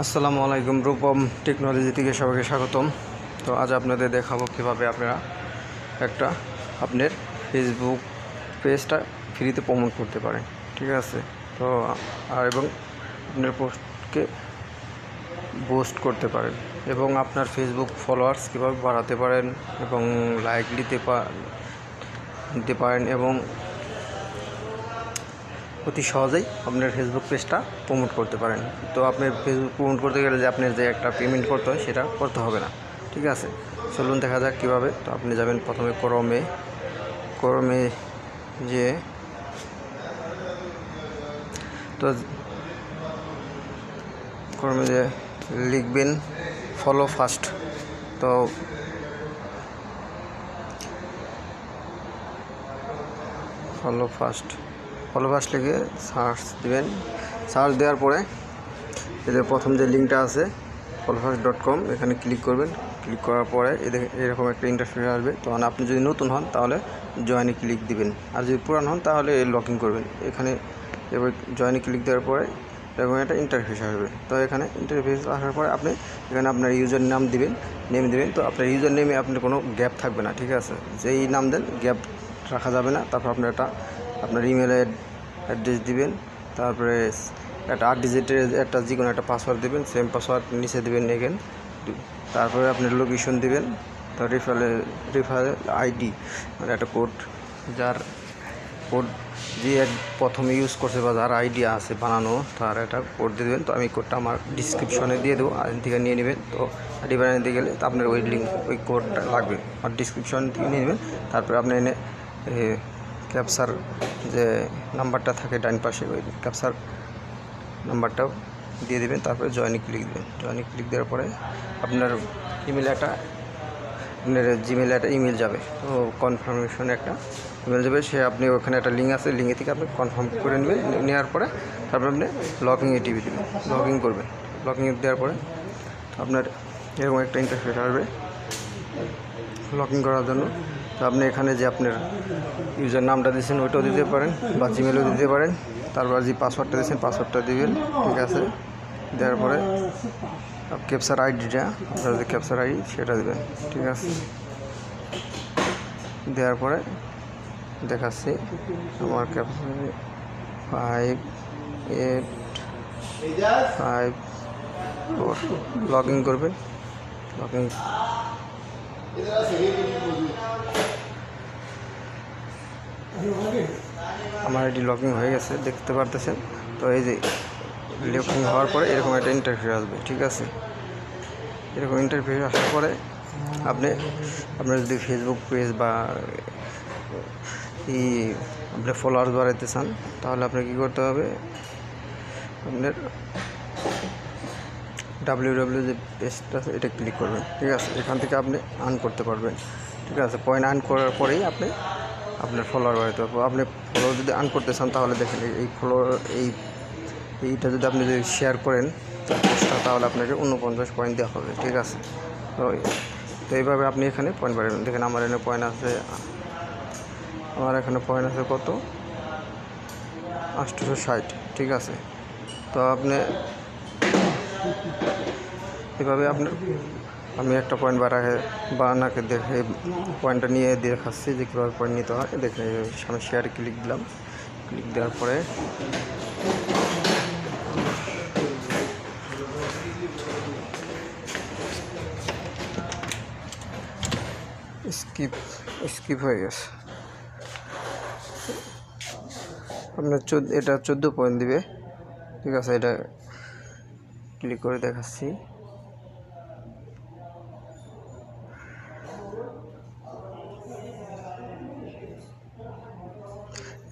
আসসালামু আলাইকুম। রূপম টেকনোলজি থেকে সবাইকে স্বাগতম। তো আজ আপনাদের দেখাবো কীভাবে আপনারা একটা আপনার ফেসবুক পেজটা ফ্রিতে প্রমোট করতে পারেন। ঠিক আছে, তো এবং আপনার পোস্টকে বুস্ট করতে পারেন এবং আপনার ফেসবুক ফলোয়ার্স কীভাবে বাড়াতে পারেন এবং লাইক দিতে পারেন এবং অতি সহজেই আপনার ফেসবুক পেজটা প্রমোট করতে পারেন। তো আপনি ফেসবুক প্রমোট করতে গেলে যে আপনার যে একটা পেমেন্ট করতে হয় সেটা করতে হবে না। ঠিক আছে, চলুন দেখা যাক কীভাবে। তো আপনি যাবেন প্রথমে ক্রমে যে লিখবেন ফলো ফার্স্ট। তো ফলো ফার্স্ট লিখে সার্চ দেবেন। সার্চ দেওয়ার পরে এদের প্রথম যে লিঙ্কটা আছে followfast.com, এখানে ক্লিক করবেন। ক্লিক করার পরে এরকম একটা ইন্টারফেস আসবে। তো আপনি যদি নতুন হন তাহলে জয়েনে ক্লিক দিবেন, আর যদি পুরান হন তাহলে লগ ইন করবেন। এখানে এবার জয়েনে ক্লিক দেওয়ার পরে এরকম একটা ইন্টারফেস আসবে। তো এখানে ইন্টারফেস আসার পরে আপনি এখানে আপনার ইউজার নেম দিবেন। তো আপনার ইউজার নেমে আপনার কোনো গ্যাপ থাকবে না। ঠিক আছে, যেই নাম দেন গ্যাপ রাখা যাবে না। তারপর আপনার ইমেল অ্যাড্রেস দিবেন। তারপরে একটা 8 ডিজিটের একটা যে কোনো একটা পাসওয়ার্ড দেবেন, সেম পাসওয়ার্ড নিচে দেবেন এগেন। তারপরে আপনার লোকেশন দিবেন। তো রেফারেল আইডি মানে একটা কোড, যার কোড যে প্রথমে ইউজ করছে বা যার আইডিয়া আছে বানানো, তার একটা কোড দিয়ে দেবেন। তো আমি কোডটা আমার ডিসক্রিপশনে দিয়ে দেবো, আর থেকে নিয়ে নেবেন। তো আইডি বানাতে গেলে তো আপনার ওই কোডটা লাগবে, আর ডিসক্রিপশন থেকে নিয়ে নেবেন। তারপরে আপনি এনে ক্যাপচার যে নাম্বারটা থাকে ডান পাশে, ওই ক্যাপচার নাম্বারটাও দিয়ে দেবেন। তারপরে জয়েনে ক্লিক দেবেন। জয়েনে ক্লিক দেওয়ার পরে আপনার জিমেলে একটা ইমেল যাবে। তো কনফার্মেশনে একটা ইমেল যাবে, সে আপনি ওখানে একটা লিঙ্ক আছে, লিঙ্কে থেকে আপনি কনফার্ম করে নেবেন। নেওয়ার পরে তারপরে আপনি লগইনে টিপে দেবেন, লগ ইন করবেন। লগ ইন দেওয়ার পরে আপনার এরকম একটা ইন্টারফেস আসবে লগ ইন করার জন্য। তো আপনি এখানে যে আপনার ইউজার নামটা দিয়েছেন ওইটাও দিতে পারেন, বা জিমেলও দিতে পারেন। তারপর যে পাসওয়ার্ডটা দিয়েছেন পাসওয়ার্ডটা দিবেন। ঠিক আছে, দেওয়ার পরে ক্যাপচার আইডিটা, আপনার যে ক্যাপচার আইডি সেটা দেবেন। ঠিক আছে, দেওয়ার পরে দেখাচ্ছি আমার ক্যাপচার 5854। লগ ইন করবেন। লগ ইন আমার আইডি লগ ইন হয়ে গেছে, দেখতে পারতেছেন। তো এই যে লগ ইন হওয়ার পরে এরকম একটা ইন্টারফেস আসবে। ঠিক আছে, এরকম ইন্টারফেস আসার পরে আপনার যদি ফেসবুক পেজ বা আপনার ফলোয়ার্স বাড়াইতে চান, তাহলে আপনার কী করতে হবে, আপনার www যে পেজটা আছে এটা ক্লিক করবেন। ঠিক আছে, এখান থেকে আপনি আর্ন করতে পারবেন। ঠিক আছে, পয়েন্ট আর্ন করার পরেই আপনার ফলোয়ার বাড়াইতে পারবো। আপনি ফলোয়ার যদি আর্ন করতে চান তাহলে দেখেন এই ফলোয়ার এইটা যদি আপনি যদি শেয়ার করেন পোস্টটা, তাহলে আপনাকে 49 পয়েন্ট দেওয়া হবে। ঠিক আছে, তো এইভাবে আপনি এখানে পয়েন্ট বাড়াবেন। দেখেন আমার এখানে পয়েন্ট আছে, কত, 860। ঠিক আছে, তো আপনি এভাবে আমি একটা পয়েন্ট বানাকে দেখে পয়েন্টটা নিয়ে দেখাচ্ছি যে কীভাবে পয়েন্ট নিতে হয়। দেখে আমি শেয়ারে ক্লিক দিলাম। ক্লিক দেওয়ার পরে স্কিপ হয়ে গেছে। আপনার এটা 14 পয়েন্ট দিবে। ঠিক আছে, এটা ক্লিক করে দেখাচ্ছি।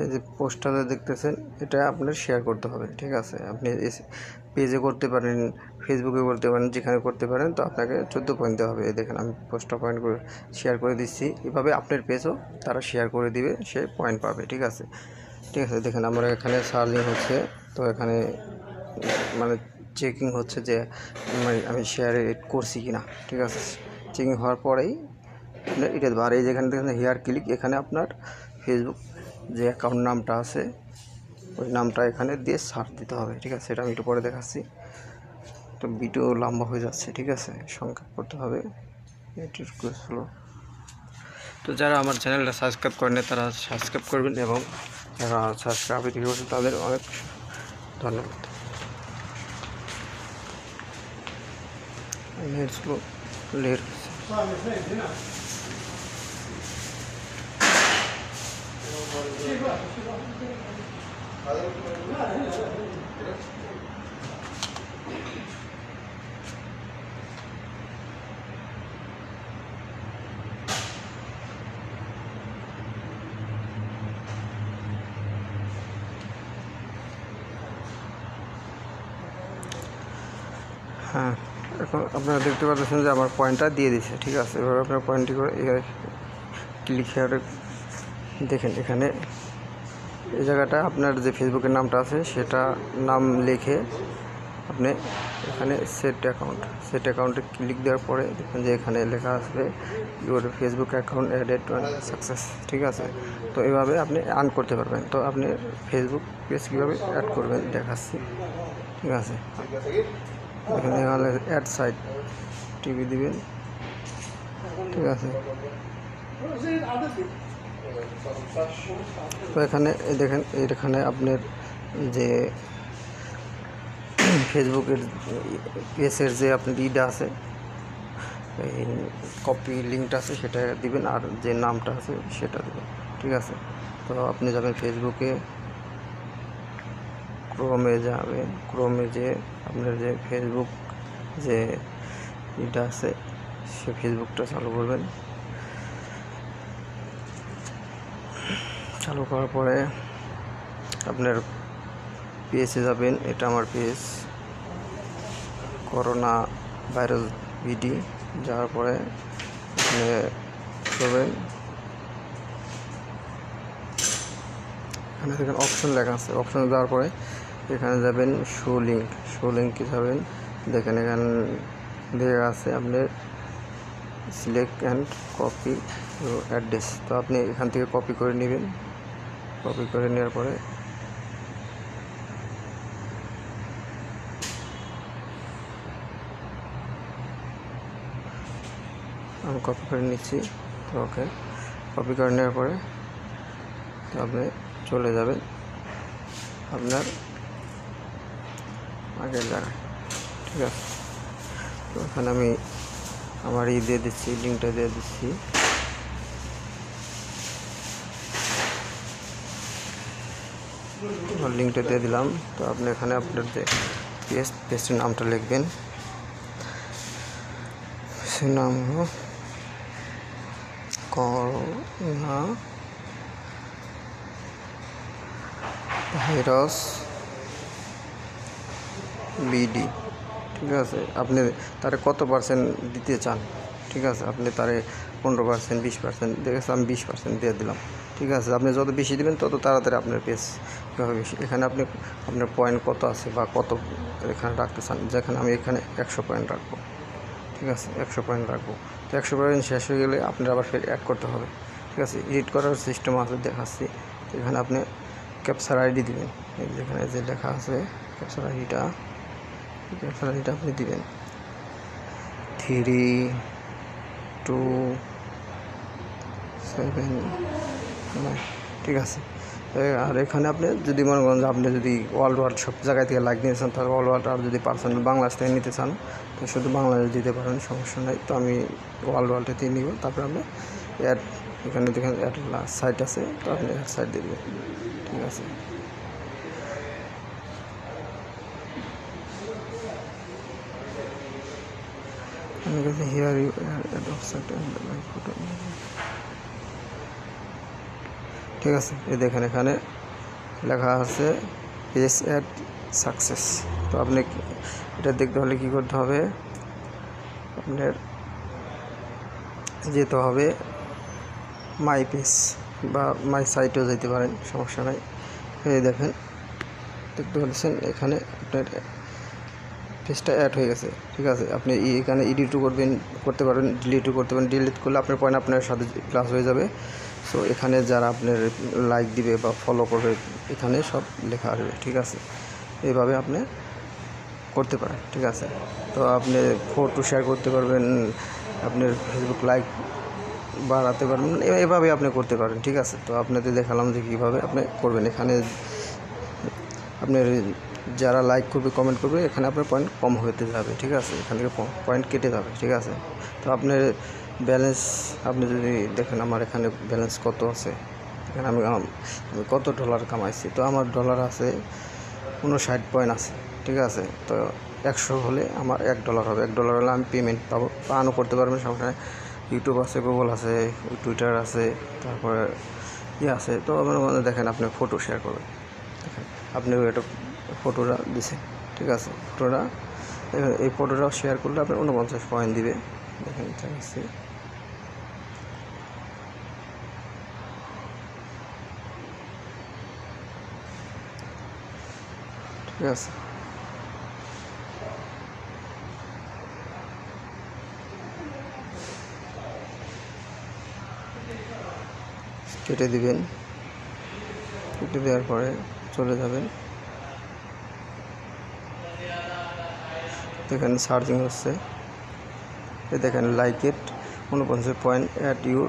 এই যে পোস্টটা দেখতেছেন, এটা আপনার শেয়ার করতে হবে। ঠিক আছে, আপনি পেজে করতে পারেন, ফেসবুকে করতে পারেন, যেখানে করতে পারেন। তো আপনাকে 14 পয়েন্ট দেওয়া হবে। দেখেন আমি পোস্টটা পয়েন্ট করে শেয়ার করে দিচ্ছি। এভাবে আপনার পেজও তারা শেয়ার করে দিবে, সে পয়েন্ট পাবে। ঠিক আছে, দেখেন আমার এখানে সার্চিং হচ্ছে। তো এখানে মানে চেকিং হচ্ছে যে আমি শেয়ারে করছি কি না। ঠিক আছে, চেকিং হওয়ার পরেই আপনার এটা দেবো। আর এই যেখানে দেখেন হেয়ার ক্লিক, এখানে আপনার ফেসবুক যে অ্যাকাউন্ট নামটা আছে ওই নামটা এখানে দিয়ে সার্চ দিতে হবে। ঠিক আছে, সেটা আমি একটু পরে দেখাচ্ছি। তো ভিডিও লম্বা হয়ে যাচ্ছে, ঠিক আছে, সংক্ষেপ করতে হবে, এটি রিকোয়েস্ট হলো। তো যারা আমার চ্যানেলটা সাবস্ক্রাইব করেন তারা সাবস্ক্রাইব করবেন, এবং যারা সাবস্ক্রাইব করছেন তাদের অনেক ধন্যবাদ। নেট স্লো লেট হ্যাঁ, এখন আপনারা দেখতে পাচ্ছেন যে আমার পয়েন্টটা দিয়ে দিচ্ছে, ঠিক আছে। এবার আপনার পয়েন্টটি করে ক্লিক হেয়ারে দেখেন, এখানে এই জায়গাটা আপনার যে ফেসবুকের নামটা আছে সেটা নাম লিখে আপনি এখানে সেট অ্যাকাউন্টে ক্লিক দেওয়ার পরে দেখুন যে এখানে লেখা আসবে your Facebook account added success, ঠিক আছে। তো এভাবে আপনি আর্ন করতে পারবেন। তো আপনি ফেসবুক পেজ কীভাবে অ্যাড করবেন দেখাচ্ছি, ঠিক আছে। এখানে অ্যাড সাইট টিভি দিবেন, ঠিক আছে। তো এখানে দেখেন, এখানে আপনার যে ফেসবুকের পেজের যে আপনার ইটা আছে, এই কপি লিঙ্কটা আছে সেটা দিবেন, আর যে নামটা আছে সেটা দেবেন, ঠিক আছে। তো আপনি যাবেন ফেসবুকে, ক্রোমে যাবেন, ক্রোমে যে আপনার যে ফেসবুক যে ইটা আছে সে ফেসবুকটা চালু করবেন। চালু করার পরে আপনার পেজে যাবেন, এটা আমার পেজ করোনা ভাইরাস ভিডি। যাওয়ার পরে আপনি করবেন, এখানে দেখেন অপশন লেখা আছে, অপশনে যাওয়ার পরে এখানে যাবেন শো লিঙ্কে যাবেন, দেখেন এখানে দেওয়া আছে আপনার সিলেক্ট অ্যান্ড কপি অ্যাড্রেস। তো আপনি এখান থেকে কপি করে নেবেন, কপি করে নেওয়ার পরে আমি কপি করে নিচ্ছি। তো ওকে, কপি করে নেওয়ার পরে তো আপনি চলে যাবেন আপনার আগের জায়গায়, ঠিক আছে। তো এখানে আমি আমার দিয়ে দিচ্ছি, লিঙ্কটা দিয়ে দিচ্ছি। আমার লিঙ্কটা দিয়ে দিলাম। তো আপনি এখানে আপনার যে পেজটির নামটা লিখবেন, সে নাম হলো করোনা ভাইরাস বিডি, ঠিক আছে। আপনি তারে কত পার্সেন্ট দিতে চান, ঠিক আছে। আপনি তারে 15%, 20% দেখেছি, আমি 20% দিয়ে দিলাম, ঠিক আছে। আপনি যত বেশি দেবেন তত তাড়াতাড়ি আপনার পেজ কীভাবে বেশি। এখানে আপনি আপনার পয়েন্ট কত আছে বা কত এখানে রাখতে চান, যেখানে আমি এখানে 100 পয়েন্ট রাখবো, ঠিক আছে, 100 পয়েন্ট রাখবো। তো 100 পয়েন্ট শেষ হয়ে গেলে আপনার আবার ফের অ্যাড করতে হবে, ঠিক আছে। এডিট করার সিস্টেম আছে, দেখাচ্ছি। এখানে আপনি ক্যাপচার আইডি দিবেন, যেখানে যে লেখা আছে ক্যাপচার আইডিটা আপনি দিবেন 3279, ঠিক আছে। আর এখানে আপনি যদি মনে করেন যে আপনি যদি ওয়ার্ল্ড সব জায়গায় থেকে লাইক নিতে চান, তাহলে ওয়ার্ল্ড আর যদি পার্সোনাল বাংলাদেশ থেকে নিতে চান তো শুধু বাংলাদেশ দিতে পারেন, সমস্যা নাই। তো আমি ওয়ার্ল্ডে নিব। তারপরে আপনি অ্যাড, এখানে দেখেন অ্যাড সাইট আছে, তো আপনি অ্যাড সাইট দিয়ে দেবেন, ঠিক আছে। Here you add website and live photo, ঠিক আছে। এই দেখেন এখানে লেখা আছে পেজ অ্যাড সাকসেস। তো আপনি এটা দেখতে হলে কী করতে হবে, আপনার যেতে হবে মাই পেজ বা মাই সাইটেও যেতে পারেন, সমস্যা নাই। এই দেখেন দেখতে পাচ্ছেন এখানে আপনার পেজটা অ্যাড হয়ে গেছে, ঠিক আছে। আপনি এখানে এডিটও করতে পারেন, ডিলিটও করতে পারেন। ডিলিট করলে আপনার পয়েন্ট আপনার সাথে প্লাস হয়ে যাবে। সো এখানে যারা আপনার লাইক দিবে বা ফলো করবে এখানে সব লেখা আসবে, ঠিক আছে। এইভাবে আপনি করতে পারেন, ঠিক আছে। তো আপনি ফটো শেয়ার করতে পারবেন, আপনার ফেসবুক লাইক বাড়াতে পারবেন, এভাবে আপনি করতে পারেন, ঠিক আছে। তো আপনাদের দেখালাম যে কীভাবে আপনি করবেন। এখানে আপনার যারা লাইক করবে, কমেন্ট করবে, এখানে আপনার পয়েন্ট কম হতে যাবে, ঠিক আছে। এখান থেকে পয়েন্ট কেটে যাবে, ঠিক আছে। তো আপনার ব্যালেন্স আপনি যদি দেখেন আমার এখানে ব্যালেন্স কত আছে, এখানে আমি কত ডলার কামাইছি। তো আমার ডলার আছে 59 পয়েন্ট আছে, ঠিক আছে। তো 100 হলে আমার $1 হবে। $1 হলে আমি পেমেন্ট পাবো, আর্নও করতে পারবেন। সামনে ইউটিউব আছে, গুগল আছে, টুইটার আছে, তারপরে আছে। তো দেখেন আপনি ফটো শেয়ার করবেন, দেখেন আপনি একটা ফটোটা দিছে, ঠিক আছে। এই ফটোটা শেয়ার করলে আপনার 49 পয়েন্ট দিবে। দেখেন চাইছি, ঠিক আছে। কেটে দিবেন, কেটে দেওয়ার পরে চলে যাবেন, দেখেন সার্চিং হচ্ছে। দেখেন like it 49 point at your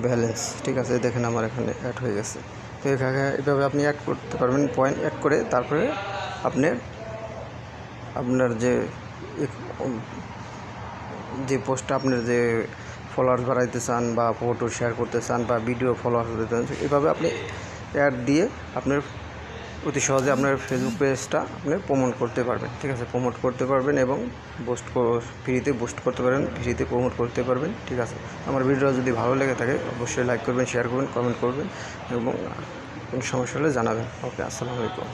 balance, ঠিক আছে। দেখেন আমার এখানে অ্যাড হয়ে গেছে। তো এখানে এভাবে আপনি অ্যাড করতে পারবেন, পয়েন্ট অ্যাড করে তারপরে আপনার যে পোস্টটা আপনার যে ফলোয়ার্স বাড়াইতে চান বা ফটো শেয়ার করতে চান বা ভিডিও ফলোয়ার্স দিতে চান, এভাবে আপনি অ্যাড দিয়ে আপনার অতি সহজে আপনার ফেসবুক পেজটা আপনি প্রমোট করতে পারবেন, ঠিক আছে। প্রমোট করতে পারবেন এবং ফ্রিতে বুস্ট করতে পারবেন, ফ্রিতে প্রমোট করতে পারবেন, ঠিক আছে। আমার ভিডিও যদি ভালো লেগে থাকে অবশ্যই লাইক করবেন, শেয়ার করবেন, কমেন্ট করবেন এবং কোনো সমস্যা হলে জানাবেন। ওকে, আসসালামু আলাইকুম।